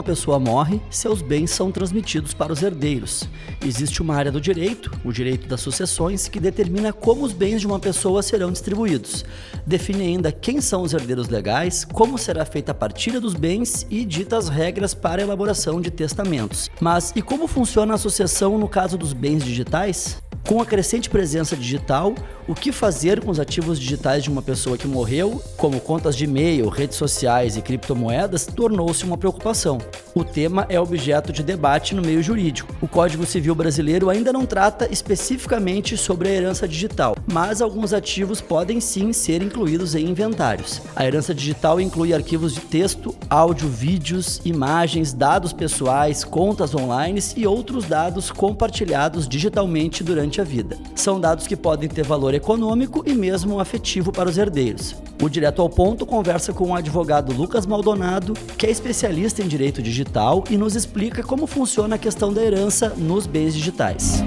uma pessoa morre, seus bens são transmitidos para os herdeiros. Existe uma área do direito, o direito das sucessões, que determina como os bens de uma pessoa serão distribuídos. Define ainda quem são os herdeiros legais, como será feita a partilha dos bens e dita as regras para a elaboração de testamentos. Mas e como funciona a sucessão no caso dos bens digitais? Com a crescente presença digital, o que fazer com os ativos digitais de uma pessoa que morreu, como contas de e-mail, redes sociais e criptomoedas, tornou-se uma preocupação. O tema é objeto de debate no meio jurídico. O Código Civil brasileiro ainda não trata especificamente sobre a herança digital, mas alguns ativos podem sim ser incluídos em inventários. A herança digital inclui arquivos de texto, áudio, vídeos, imagens, dados pessoais, contas online e outros dados compartilhados digitalmente durante a vida. São dados que podem ter valor econômico e mesmo afetivo para os herdeiros. O Direto ao Ponto conversa com o advogado Lucas Maldonado, que é especialista em direito digital e nos explica como funciona a questão da herança nos bens digitais.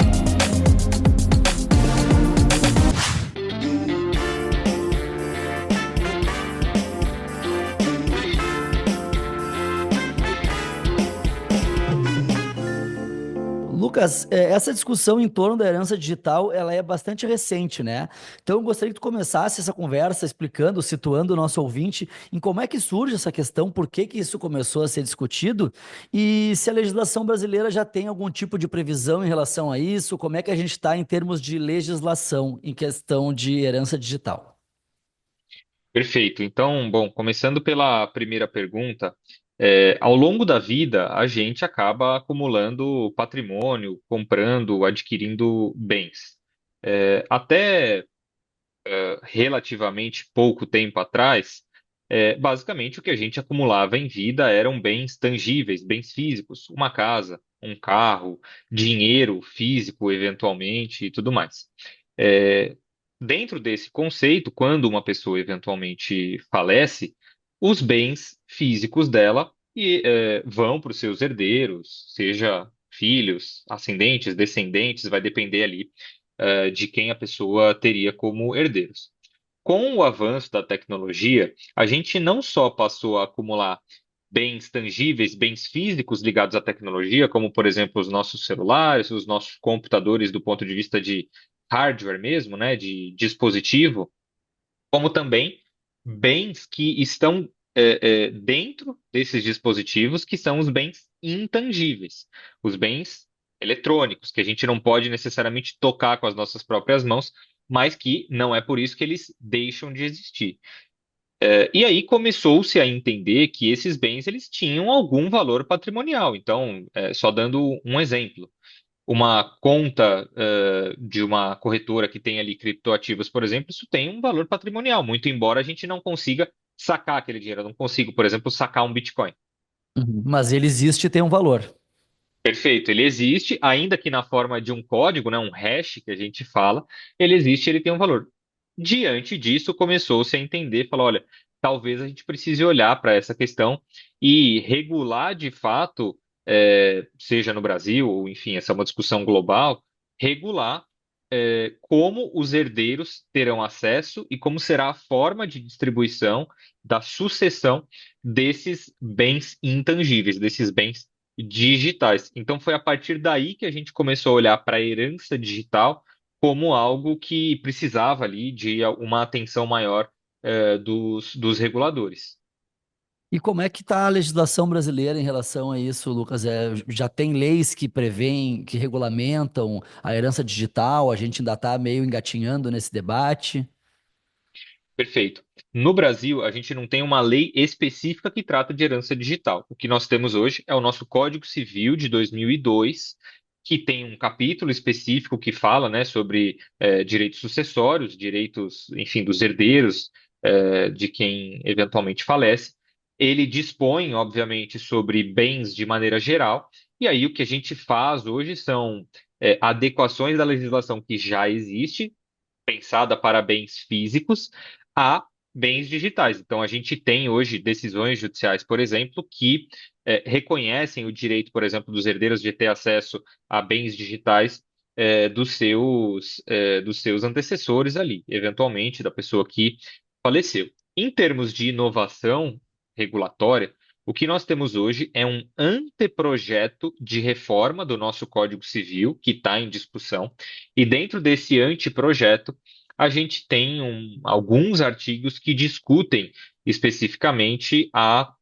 Lucas, essa discussão em torno da herança digital, ela é bastante recente, né? Então, eu gostaria que tu começasse essa conversa explicando, situando o nosso ouvinte em como é que surge essa questão, por que que isso começou a ser discutido e se a legislação brasileira já tem algum tipo de previsão em relação a isso, como é que a gente está em termos de legislação em questão de herança digital. Perfeito. Então, bom, começando pela primeira pergunta, ao longo da vida, a gente acaba acumulando patrimônio, comprando, adquirindo bens. Até relativamente pouco tempo atrás, basicamente o que a gente acumulava em vida eram bens tangíveis, bens físicos, uma casa, um carro, dinheiro físico, eventualmente, e tudo mais. É, Dentro desse conceito, quando uma pessoa eventualmente falece, os bens físicos dela vão para os seus herdeiros, seja filhos, ascendentes, descendentes, vai depender ali de quem a pessoa teria como herdeiros. Com o avanço da tecnologia, a gente não só passou a acumular bens tangíveis, bens físicos ligados à tecnologia, como, por exemplo, os nossos celulares, os nossos computadores do ponto de vista de hardware mesmo, né, de dispositivo, como também bens que estão dentro desses dispositivos, que são os bens intangíveis, os bens eletrônicos, que a gente não pode necessariamente tocar com as nossas próprias mãos, mas que não é por isso que eles deixam de existir. E aí começou-se a entender que esses bens eles tinham algum valor patrimonial. Então, só dando um exemplo, uma conta de uma corretora que tem ali criptoativos, por exemplo, isso tem um valor patrimonial, muito embora a gente não consiga sacar aquele dinheiro. Eu não consigo, por exemplo, sacar um Bitcoin. Uhum. Mas ele existe e tem um valor. Perfeito, ele existe, ainda que na forma de um código, né, um hash que a gente fala, ele existe, ele tem um valor. Diante disso, começou-se a entender, falou, olha, talvez a gente precise olhar para essa questão e regular de fato, seja no Brasil, ou enfim, essa é uma discussão global, regular como os herdeiros terão acesso e como será a forma de distribuição da sucessão desses bens intangíveis, desses bens digitais. Então foi a partir daí que a gente começou a olhar para a herança digital como algo que precisava ali de uma atenção maior dos reguladores. E como é que está a legislação brasileira em relação a isso, Lucas? Já tem leis que prevêem, que regulamentam a herança digital? A gente ainda está meio engatinhando nesse debate. Perfeito. No Brasil, a gente não tem uma lei específica que trata de herança digital. O que nós temos hoje é o nosso Código Civil de 2002, que tem um capítulo específico que fala, né, sobre direitos sucessórios, direitos, enfim, dos herdeiros, de quem eventualmente falece. Ele dispõe, obviamente, sobre bens de maneira geral, e aí o que a gente faz hoje são adequações da legislação que já existe, pensada para bens físicos, a bens digitais. Então, a gente tem hoje decisões judiciais, por exemplo, que reconhecem o direito, por exemplo, dos herdeiros de ter acesso a bens digitais dos seus antecessores ali, eventualmente da pessoa que faleceu. Em termos de inovação regulatória, O que nós temos hoje é um anteprojeto de reforma do nosso Código Civil, que está em discussão, e dentro desse anteprojeto, a gente tem alguns artigos que discutem especificamente a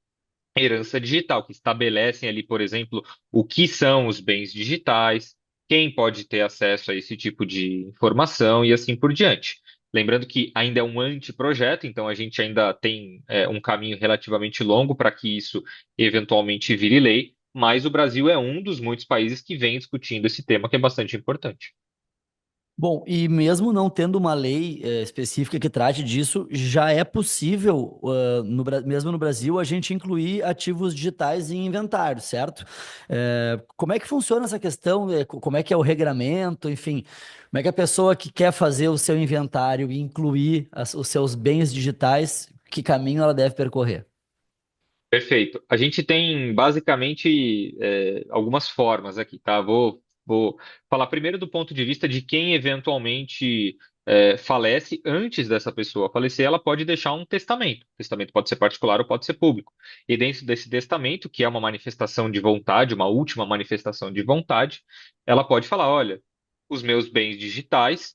herança digital, que estabelecem ali, por exemplo, o que são os bens digitais, quem pode ter acesso a esse tipo de informação e assim por diante. Lembrando que ainda é um anteprojeto, então a gente ainda tem um caminho relativamente longo para que isso eventualmente vire lei, mas o Brasil é um dos muitos países que vem discutindo esse tema que é bastante importante. Bom, e mesmo não tendo uma lei específica que trate disso, já é possível, mesmo no Brasil, a gente incluir ativos digitais em inventário, certo? Como é que funciona essa questão? Como é que é o regramento? Enfim, como é que a pessoa que quer fazer o seu inventário e incluir os seus bens digitais, que caminho ela deve percorrer? Perfeito. A gente tem basicamente algumas formas aqui, tá? Vou falar primeiro do ponto de vista de quem eventualmente falece antes dessa pessoa falecer, ela pode deixar um testamento. O testamento pode ser particular ou pode ser público. E dentro desse testamento, que é uma manifestação de vontade, uma última manifestação de vontade, ela pode falar: olha, os meus bens digitais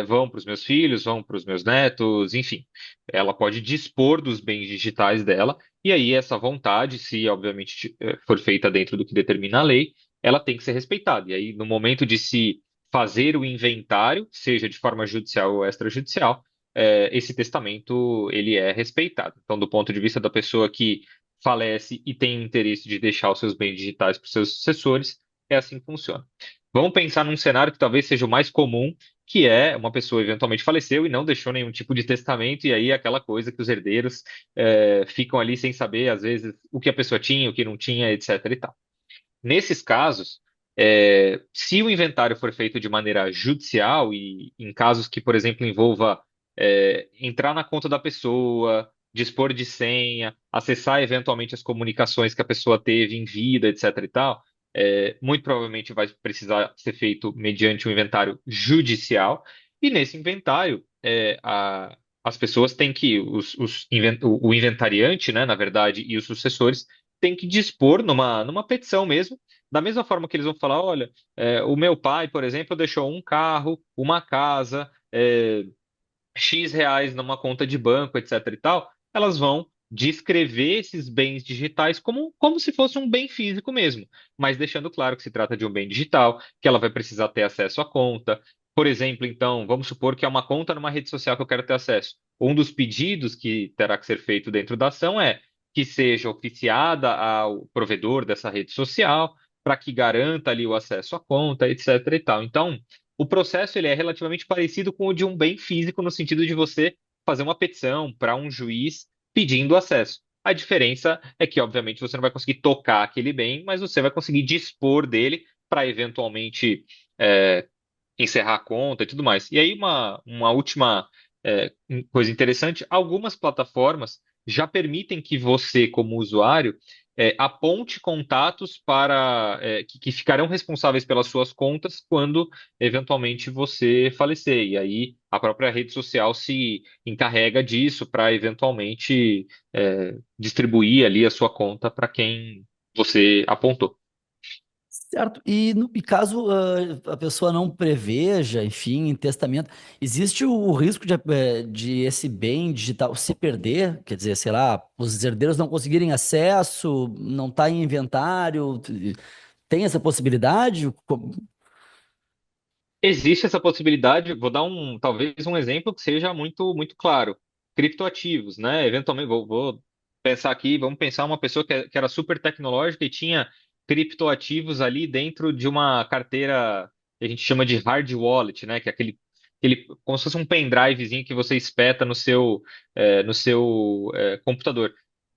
vão para os meus filhos, vão para os meus netos, enfim. Ela pode dispor dos bens digitais dela. E aí, essa vontade, se obviamente for feita dentro do que determina a lei, ela tem que ser respeitada. E aí, no momento de se fazer o inventário, seja de forma judicial ou extrajudicial, esse testamento ele é respeitado. Então, do ponto de vista da pessoa que falece e tem interesse de deixar os seus bens digitais para os seus sucessores, é assim que funciona. Vamos pensar num cenário que talvez seja o mais comum, que é uma pessoa eventualmente faleceu e não deixou nenhum tipo de testamento, e aí é aquela coisa que os herdeiros ficam ali sem saber, às vezes, o que a pessoa tinha, o que não tinha, etc. e tal. Nesses casos, se o inventário for feito de maneira judicial e em casos que, por exemplo, envolva entrar na conta da pessoa, dispor de senha, acessar eventualmente as comunicações que a pessoa teve em vida, etc. e tal, muito provavelmente vai precisar ser feito mediante um inventário judicial. E nesse inventário, as pessoas têm que, o inventariante, né, na verdade, e os sucessores têm que dispor numa petição mesmo, da mesma forma que eles vão falar: olha, o meu pai, por exemplo, deixou um carro, uma casa, X reais numa conta de banco, etc. e tal, elas vão descrever esses bens digitais como se fosse um bem físico mesmo, mas deixando claro que se trata de um bem digital, que ela vai precisar ter acesso à conta. Por exemplo, então, vamos supor que é uma conta numa rede social que eu quero ter acesso. Um dos pedidos que terá que ser feito dentro da ação é que seja oficiada ao provedor dessa rede social, para que garanta ali o acesso à conta, etc. e tal. Então, o processo ele é relativamente parecido com o de um bem físico, no sentido de você fazer uma petição para um juiz pedindo acesso. A diferença é que, obviamente, você não vai conseguir tocar aquele bem, mas você vai conseguir dispor dele para eventualmente é, encerrar a conta e tudo mais. E aí, uma última coisa interessante: algumas plataformas já permitem que você, como usuário, aponte contatos que ficarão responsáveis pelas suas contas quando eventualmente você falecer. E aí a própria rede social se encarrega disso para eventualmente distribuir ali a sua conta para quem você apontou. Certo. E caso a pessoa não preveja, enfim, em testamento, existe o risco de esse bem digital se perder? Quer dizer, sei lá, os herdeiros não conseguirem acesso, não está em inventário, tem essa possibilidade? Existe essa possibilidade, vou dar talvez um exemplo que seja muito, muito claro. Criptoativos, né? Eventualmente, vou pensar aqui, vamos pensar uma pessoa que era super tecnológica e tinha criptoativos ali dentro de uma carteira que a gente chama de hard wallet, né? Que é como se fosse um pendrivezinho que você espeta no seu computador.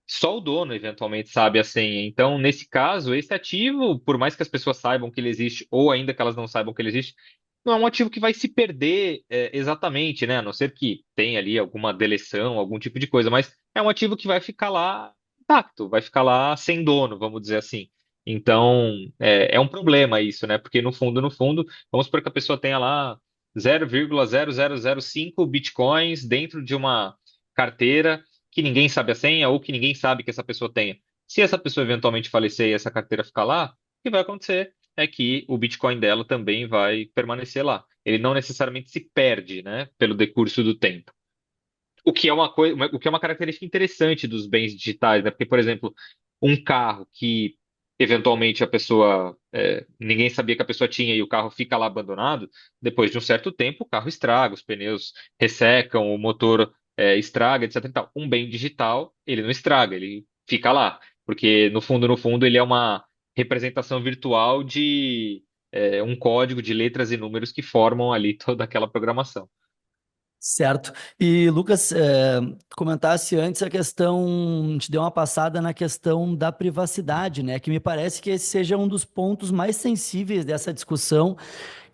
Só o dono, eventualmente, sabe a senha. Então, nesse caso, esse ativo, por mais que as pessoas saibam que ele existe, ou ainda que elas não saibam que ele existe, não é um ativo que vai se perder exatamente, né? A não ser que tenha ali alguma deleção, algum tipo de coisa, mas é um ativo que vai ficar lá intacto, vai ficar lá sem dono, vamos dizer assim. Então, é um problema isso, né? Porque no fundo, vamos supor que a pessoa tenha lá 0,0005 bitcoins dentro de uma carteira que ninguém sabe a senha ou que ninguém sabe que essa pessoa tenha. Se essa pessoa eventualmente falecer e essa carteira ficar lá, o que vai acontecer é que o Bitcoin dela também vai permanecer lá. Ele não necessariamente se perde, né, pelo decurso do tempo. O que é uma coisa, o que é uma característica interessante dos bens digitais, né? Porque, por exemplo, um carro que eventualmente a pessoa, ninguém sabia que a pessoa tinha e o carro fica lá abandonado, depois de um certo tempo o carro estraga, os pneus ressecam, o motor, estraga, etc. e tal. Um bem digital, ele não estraga, ele fica lá, porque no fundo, ele é uma representação virtual de, um código de letras e números que formam ali toda aquela programação. Certo. E, Lucas, comentasse antes a questão, te deu uma passada na questão da privacidade, né? Que me parece que esse seja um dos pontos mais sensíveis dessa discussão,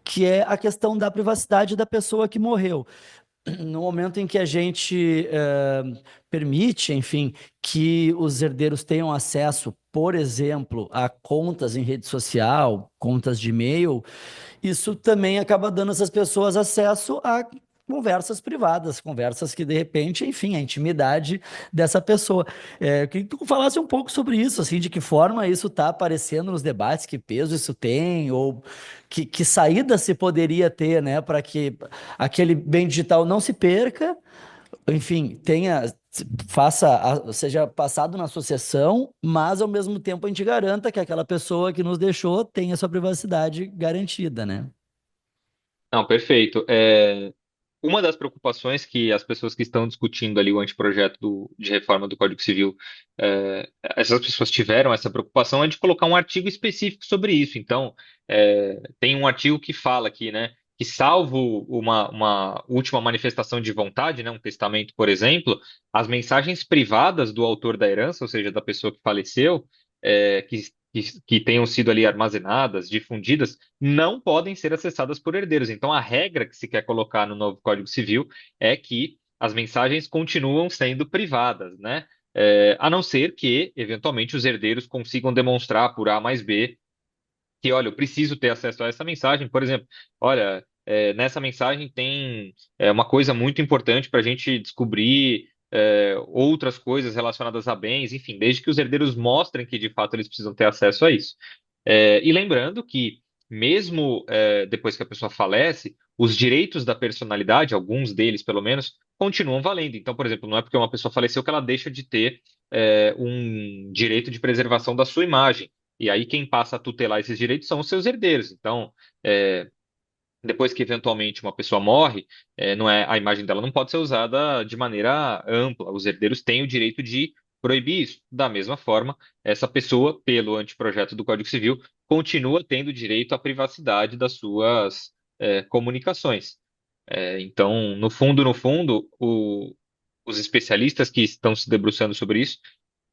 que é a questão da privacidade da pessoa que morreu. No momento em que a gente permite, enfim, que os herdeiros tenham acesso, por exemplo, a contas em rede social, contas de e-mail, isso também acaba dando essas pessoas acesso a conversas privadas, conversas que de repente, enfim, a intimidade dessa pessoa. Eu queria que tu falasse um pouco sobre isso, assim, de que forma isso está aparecendo nos debates, que peso isso tem, ou que saída se poderia ter, né, para que aquele bem digital não se perca, enfim, seja passado na sucessão, mas ao mesmo tempo a gente garanta que aquela pessoa que nos deixou tenha sua privacidade garantida, né? Não, perfeito. Uma das preocupações que as pessoas que estão discutindo ali o anteprojeto de reforma do Código Civil, essas pessoas tiveram essa preocupação é de colocar um artigo específico sobre isso. Então, tem um artigo que fala aqui, né, que salvo uma última manifestação de vontade, né, um testamento, por exemplo, as mensagens privadas do autor da herança, ou seja, da pessoa que faleceu, que tenham sido ali armazenadas, difundidas, não podem ser acessadas por herdeiros. Então, a regra que se quer colocar no novo Código Civil é que as mensagens continuam sendo privadas, né? A não ser que, eventualmente, os herdeiros consigam demonstrar por A mais B que, olha, eu preciso ter acesso a essa mensagem. Por exemplo, olha, nessa mensagem tem uma coisa muito importante para a gente descobrir outras coisas relacionadas a bens, enfim, desde que os herdeiros mostrem que de fato eles precisam ter acesso a isso. E lembrando que, mesmo depois que a pessoa falece, os direitos da personalidade, alguns deles pelo menos, continuam valendo. Então, por exemplo, não é porque uma pessoa faleceu que ela deixa de ter um direito de preservação da sua imagem. E aí quem passa a tutelar esses direitos são os seus herdeiros. Então, é, depois que eventualmente uma pessoa morre, não é, a imagem dela não pode ser usada de maneira ampla. Os herdeiros têm o direito de proibir isso. Da mesma forma, essa pessoa, pelo anteprojeto do Código Civil, continua tendo direito à privacidade das suas comunicações. Então, no fundo, os especialistas que estão se debruçando sobre isso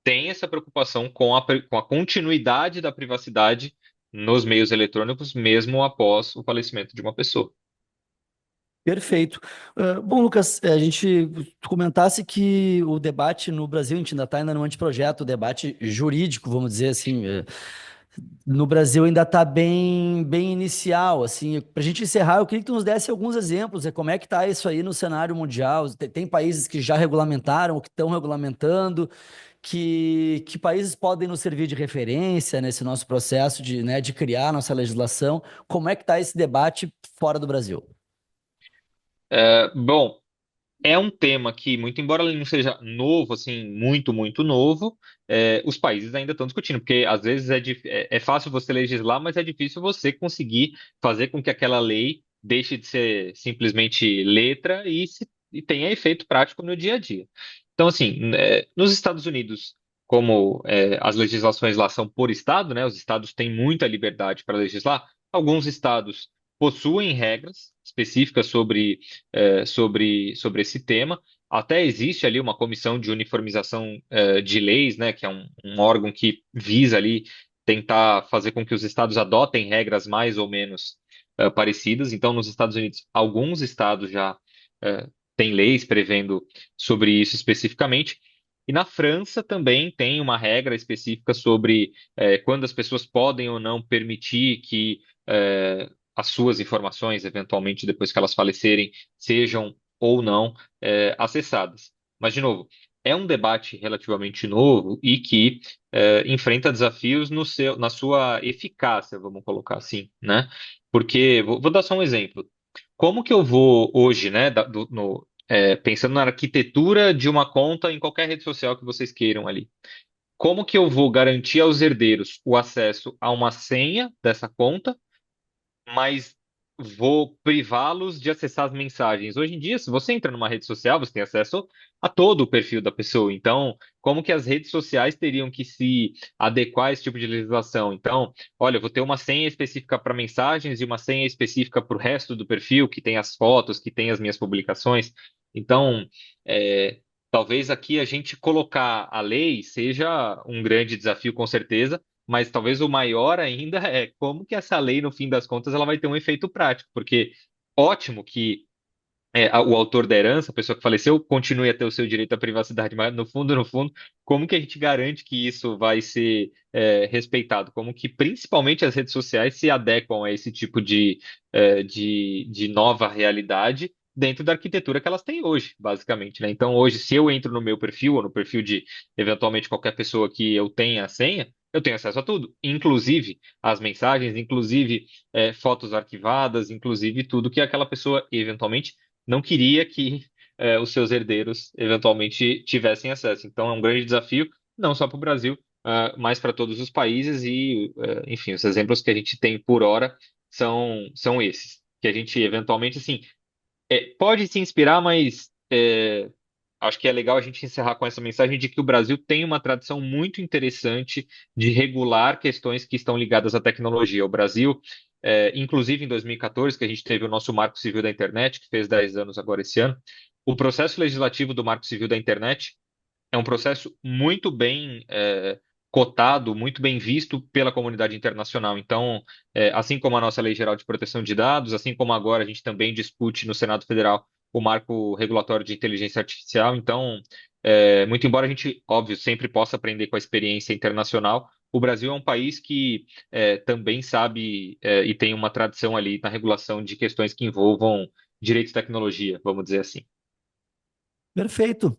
tem essa preocupação com a continuidade da privacidade nos meios eletrônicos, mesmo após o falecimento de uma pessoa. Perfeito. Bom, Lucas, a gente tu comentasse que o debate no Brasil, a gente ainda está ainda no anteprojeto, o debate jurídico, vamos dizer assim, no Brasil ainda está bem inicial, assim. Para a gente encerrar, eu queria que tu nos desse alguns exemplos, como é que está isso aí no cenário mundial? Tem países que já regulamentaram, ou que estão regulamentando, que países podem nos servir de referência nesse nosso processo de, né, de criar nossa legislação? Como é que está esse debate fora do Brasil? Bom, é um tema que, muito embora ele não seja novo, assim, muito, muito novo, os países ainda estão discutindo, porque às vezes é fácil você legislar, mas é difícil você conseguir fazer com que aquela lei deixe de ser simplesmente letra e tenha efeito prático no dia a dia. Então, assim, nos Estados Unidos, como as legislações lá são por estado, né, os estados têm muita liberdade para legislar, alguns estados possuem regras específicas sobre esse tema. Até existe ali uma comissão de uniformização de leis, né, que é um órgão que visa ali tentar fazer com que os estados adotem regras mais ou menos parecidas. Então, nos Estados Unidos, alguns estados já têm leis prevendo sobre isso especificamente. E na França também tem uma regra específica sobre quando as pessoas podem ou não permitir que as suas informações, eventualmente depois que elas falecerem, sejam ou não acessadas. Mas, de novo, é um debate relativamente novo e que enfrenta desafios na sua eficácia, vamos colocar assim, né? Porque, vou dar só um exemplo. Como que eu vou hoje, né, pensando na arquitetura de uma conta em qualquer rede social que vocês queiram ali, como que eu vou garantir aos herdeiros o acesso a uma senha dessa conta, mas vou privá-los de acessar as mensagens? Hoje em dia, se você entra numa rede social, você tem acesso a todo o perfil da pessoa. Então, como que as redes sociais teriam que se adequar a esse tipo de legislação? Então, olha, eu vou ter uma senha específica para mensagens e uma senha específica para o resto do perfil, que tem as fotos, que tem as minhas publicações. Então, é, talvez aqui a gente colocar a lei seja um grande desafio, com certeza, mas talvez o maior ainda é como que essa lei, no fim das contas, ela vai ter um efeito prático, porque ótimo que o autor da herança, a pessoa que faleceu, continue a ter o seu direito à privacidade, mas no fundo, como que a gente garante que isso vai ser respeitado? Como que principalmente as redes sociais se adequam a esse tipo de nova realidade dentro da arquitetura que elas têm hoje, basicamente, né? Então, hoje, se eu entro no meu perfil, ou no perfil de, eventualmente, qualquer pessoa que eu tenha a senha, eu tenho acesso a tudo, inclusive as mensagens, inclusive fotos arquivadas, inclusive tudo que aquela pessoa, eventualmente, não queria que os seus herdeiros eventualmente tivessem acesso. Então, é um grande desafio, não só para o Brasil, mas para todos os países e, enfim, os exemplos que a gente tem por hora são esses. Que a gente, eventualmente, assim, pode se inspirar, mas acho que é legal a gente encerrar com essa mensagem de que o Brasil tem uma tradição muito interessante de regular questões que estão ligadas à tecnologia. O Brasil, inclusive em 2014, que a gente teve o nosso Marco Civil da Internet, que fez 10 anos agora esse ano, o processo legislativo do Marco Civil da Internet é um processo muito bem cotado, muito bem visto pela comunidade internacional. Então, assim como a nossa Lei Geral de Proteção de Dados, assim como agora a gente também discute no Senado Federal o marco regulatório de inteligência artificial. Então, muito embora a gente, óbvio, sempre possa aprender com a experiência internacional, o Brasil é um país que também sabe e tem uma tradição ali na regulação de questões que envolvam direito e tecnologia, vamos dizer assim. Perfeito.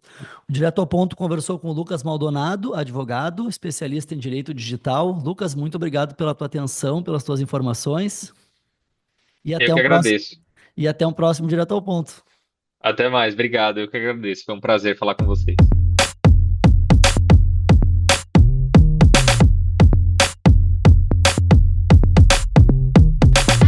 O Direto ao Ponto conversou com o Lucas Maldonado, advogado, especialista em direito digital. Lucas, muito obrigado pela tua atenção, pelas tuas informações e Eu até que um próximo, agradeço. e até um próximo Direto ao Ponto. Até mais, obrigado. Eu que agradeço. Foi um prazer falar com vocês.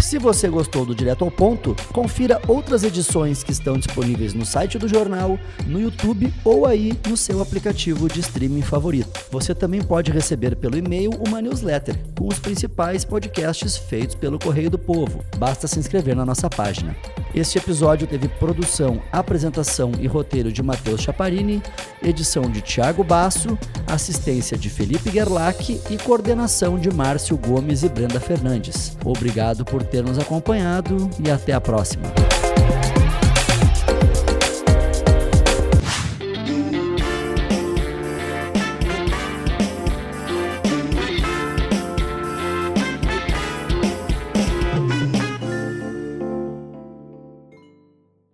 Se você gostou do Direto ao Ponto, confira outras edições que estão disponíveis no site do jornal, no YouTube ou aí no seu aplicativo de streaming favorito. Você também pode receber pelo e-mail uma newsletter com os principais podcasts feitos pelo Correio do Povo. Basta se inscrever na nossa página. Este episódio teve produção, apresentação e roteiro de Matheus Chaparini, edição de Thiago Basso, assistência de Felipe Gerlach e coordenação de Márcio Gomes e Brenda Fernandes. Obrigado por ter nos acompanhado e até a próxima.